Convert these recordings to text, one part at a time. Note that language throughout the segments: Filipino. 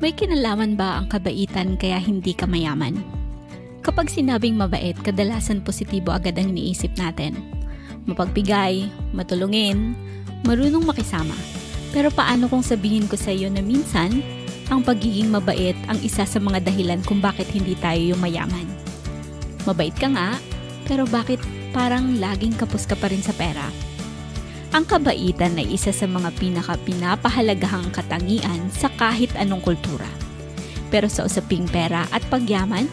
May kinalaman ba ang kabaitan kaya hindi ka mayaman? Kapag sinabing mabait, kadalasan positibo agad ang iniisip natin. Mapagbigay, matulungin, marunong makisama. Pero paano kung sabihin ko sa iyo na minsan, ang pagiging mabait ang isa sa mga dahilan kung bakit hindi tayo yung mayaman? Mabait ka nga, pero bakit parang laging kapos ka pa rin sa pera? Ang kabaitan ay isa sa mga pinakapahalagahang katangian sa kahit anong kultura. Pero sa usaping pera at pagyaman,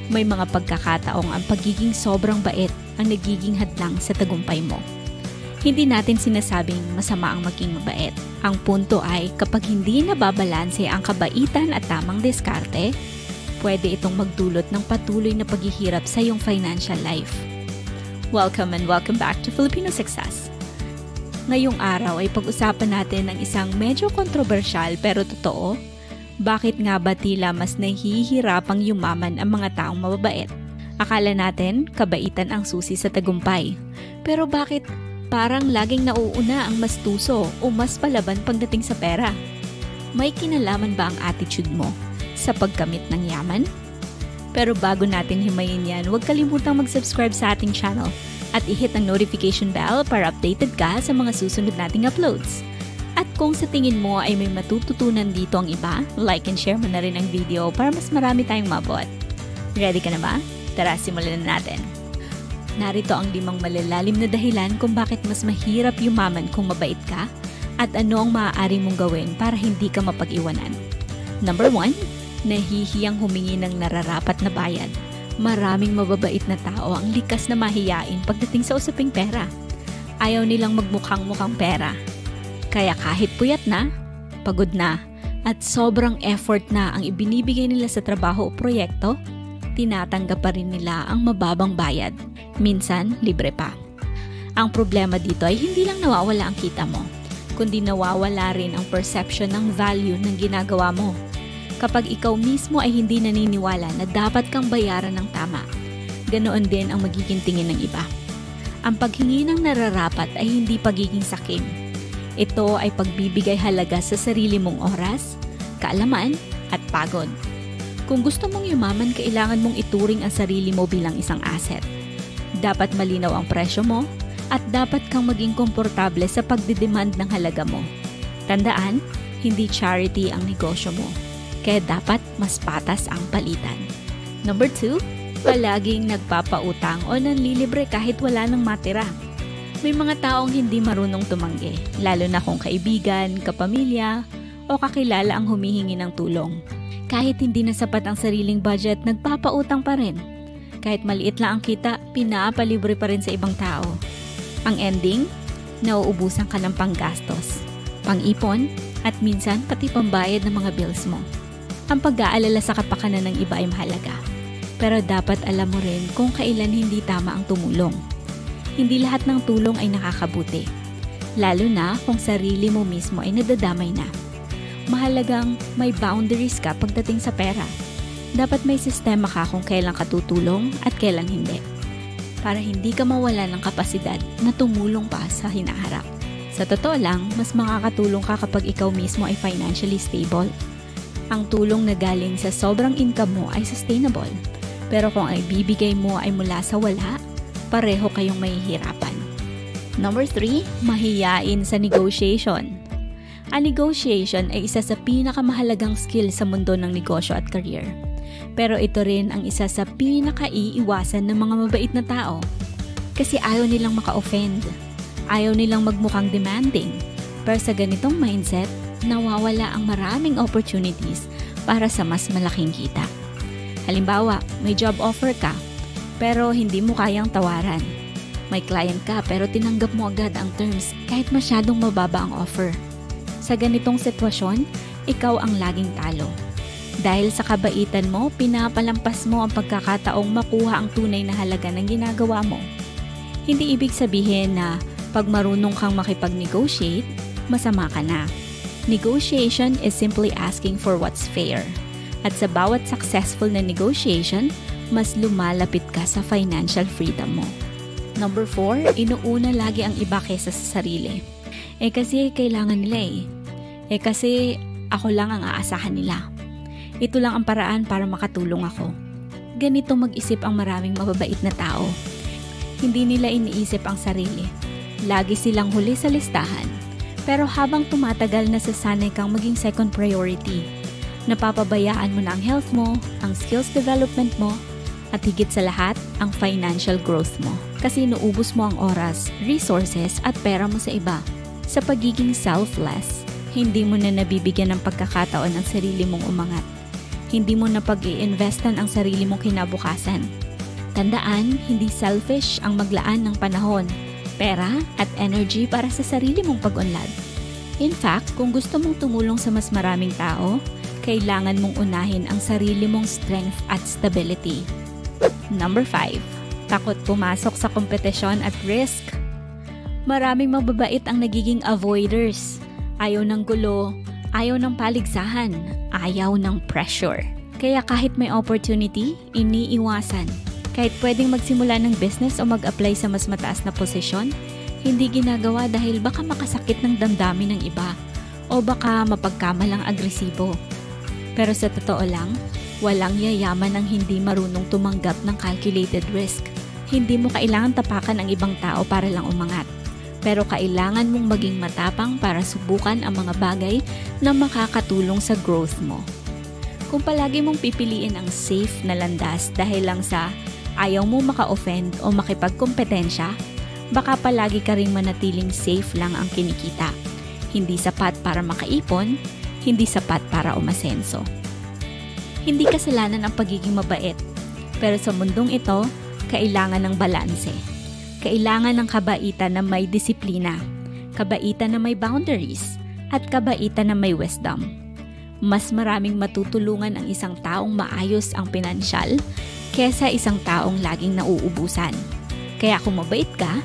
may mga pagkakataong ang pagiging sobrang bait ang nagiging hadlang sa tagumpay mo. Hindi natin sinasabing masama ang maging mabait. Ang punto ay kapag hindi nababalanse ang kabaitan at tamang diskarte, pwede itong magdulot ng patuloy na paghihirap sa iyong financial life. Welcome and welcome back to Filipino Success. Ngayong araw ay pag-usapan natin ang isang medyo kontrobersyal pero totoo. Bakit nga ba tila mas nahihirapang yumaman ang mga taong mababait? Akala natin kabaitan ang susi sa tagumpay. Pero bakit parang laging nauuna ang mas tuso o mas palaban pagdating sa pera? May kinalaman ba ang attitude mo sa pagkamit ng yaman? Pero bago natin himayin yan, huwag kalimutang mag-subscribe sa ating channel at i-hit ang notification bell para updated ka sa mga susunod nating uploads. At kung sa tingin mo ay may matututunan dito ang iba, like and share mo na rin ang video para mas marami tayong mabot. Ready ka na ba? Tara, simulan na natin. Narito ang 5 malalalim na dahilan kung bakit mas mahirap yumaman kung mabait ka at ano ang maaari mong gawin para hindi ka mapag-iwanan. Number 1, nahihiyang humingi ng nararapat na bayad. Maraming mababait na tao ang likas na mahiyain pagdating sa usaping pera. Ayaw nilang magmukhang-mukhang pera. Kaya kahit puyat na, pagod na, at sobrang effort na ang ibinibigay nila sa trabaho o proyekto, tinatanggap pa rin nila ang mababang bayad. Minsan, libre pa. Ang problema dito ay hindi lang nawawala ang kita mo, kundi nawawala rin ang perception ng value ng ginagawa mo. Kapag ikaw mismo ay hindi naniniwala na dapat kang bayaran ng tama, ganoon din ang magiging tingin ng iba. Ang paghingi ng nararapat ay hindi pagiging sakim. Ito ay pagbibigay halaga sa sarili mong oras, kaalaman, at pagod. Kung gusto mong yumaman, kailangan mong ituring ang sarili mo bilang isang asset. Dapat malinaw ang presyo mo at dapat kang maging komportable sa pagdidemand ng halaga mo. Tandaan, hindi charity ang negosyo mo. Kaya dapat mas patas ang palitan. Number 2, palaging nagpapautang o nanlilibre kahit wala nang matira. May mga taong hindi marunong tumanggi, lalo na kung kaibigan, kapamilya, o kakilala ang humihingi ng tulong. Kahit hindi na sapat ang sariling budget, nagpapautang pa rin. Kahit maliit lang ang kita, pinapalibre pa rin sa ibang tao. Ang ending, nauubusan ka ng panggastos, pang-ipon, at minsan pati pambayad ng mga bills mo. Ang pag-aalala sa kapakanan ng iba ay mahalaga. Pero dapat alam mo rin kung kailan hindi tama ang tumulong. Hindi lahat ng tulong ay nakakabuti. Lalo na kung sarili mo mismo ay nadadamay na. Mahalagang may boundaries ka pagdating sa pera. Dapat may sistema ka kung kailan ka tutulong at kailan hindi. Para hindi ka mawala ng kapasidad na tumulong pa sa hinaharap. Sa totoo lang, mas makakatulong ka kapag ikaw mismo ay financially stable. Ang tulong na galing sa sobrang income mo ay sustainable. Pero kung ang ibibigay mo ay mula sa wala, pareho kayong mahihirapan. Number 3, mahiyain sa negotiation. Ang negotiation ay isa sa pinakamahalagang skill sa mundo ng negosyo at career. Pero ito rin ang isa sa pinakaiiwasan ng mga mabait na tao. Kasi ayaw nilang maka-offend. Ayaw nilang magmukhang demanding. Pero sa ganitong mindset, nawawala ang maraming opportunities para sa mas malaking kita. Halimbawa, may job offer ka, pero hindi mo kayang tawaran. May client ka, pero tinanggap mo agad ang terms kahit masyadong mababa ang offer. Sa ganitong sitwasyon, ikaw ang laging talo. Dahil sa kabaitan mo, pinapalampas mo ang pagkakataong makuha ang tunay na halaga ng ginagawa mo. Hindi ibig sabihin na pag marunong kang makipag-negotiate, masama ka na. Negotiation is simply asking for what's fair. At sa bawat successful na negotiation, mas lumalapit ka sa financial freedom mo. Number 4, inuuna lagi ang iba kaysa sa sarili. Kasi kailangan nila eh. Kasi ako lang ang aasahan nila. Ito lang ang paraan para makatulong ako. Ganito mag-isip ang maraming mababait na tao. Hindi nila iniisip ang sarili. Lagi silang huli sa listahan. Pero habang tumatagal, nasasanay kang maging second priority. Napapabayaan mo na ang health mo, ang skills development mo, at higit sa lahat, ang financial growth mo. Kasi inuubos mo ang oras, resources, at pera mo sa iba. Sa pagiging selfless, hindi mo na nabibigyan ng pagkakataon ang sarili mong umangat. Hindi mo na pag-i-investan ang sarili mong kinabukasan. Tandaan, hindi selfish ang maglaan ng panahon, pera, at energy para sa sarili mong pag-unlad. In fact, kung gusto mong tumulong sa mas maraming tao, kailangan mong unahin ang sarili mong strength at stability. Number 5. Takot pumasok sa kompetisyon at risk. Maraming mababait ang nagiging avoiders. Ayaw ng gulo, ayaw ng paligsahan, ayaw ng pressure. Kaya kahit may opportunity, iniiwasan. Kahit pwedeng magsimula ng business o mag-apply sa mas mataas na posisyon, hindi ginagawa dahil baka makasakit ng damdamin ng iba o baka mapagkamalang agresibo. Pero sa totoo lang, walang yayaman ang hindi marunong tumanggap ng calculated risk. Hindi mo kailangan tapakan ang ibang tao para lang umangat. Pero kailangan mong maging matapang para subukan ang mga bagay na makakatulong sa growth mo. Kung palagi mong pipiliin ang safe na landas dahil lang sa ayaw mo maka-offend o makipagkompetensya, baka palagi ka ring manatiling safe lang ang kinikita. Hindi sapat para makaipon, hindi sapat para umasenso. Hindi kasalanan ang pagiging mabait, pero sa mundong ito, kailangan ng balanse. Kailangan ng kabaitan na may disiplina, kabaitan na may boundaries, at kabaitan na may wisdom. Mas maraming matutulungan ang isang taong maayos ang pinansyal kesa isang taong laging nauubusan. Kaya kung mabait ka,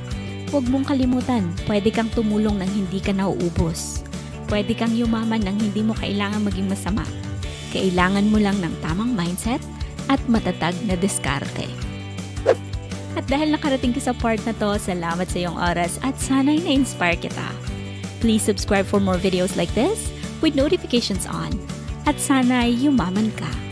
huwag mong kalimutan, pwede kang tumulong nang hindi ka nauubos. Pwede kang yumaman nang hindi mo kailangan maging masama. Kailangan mo lang ng tamang mindset at matatag na diskarte. At dahil nakarating ka sa part na to, salamat sa iyong oras at sana'y na-inspire kita. Please subscribe for more videos like this with notifications on. At sana'y yumaman ka.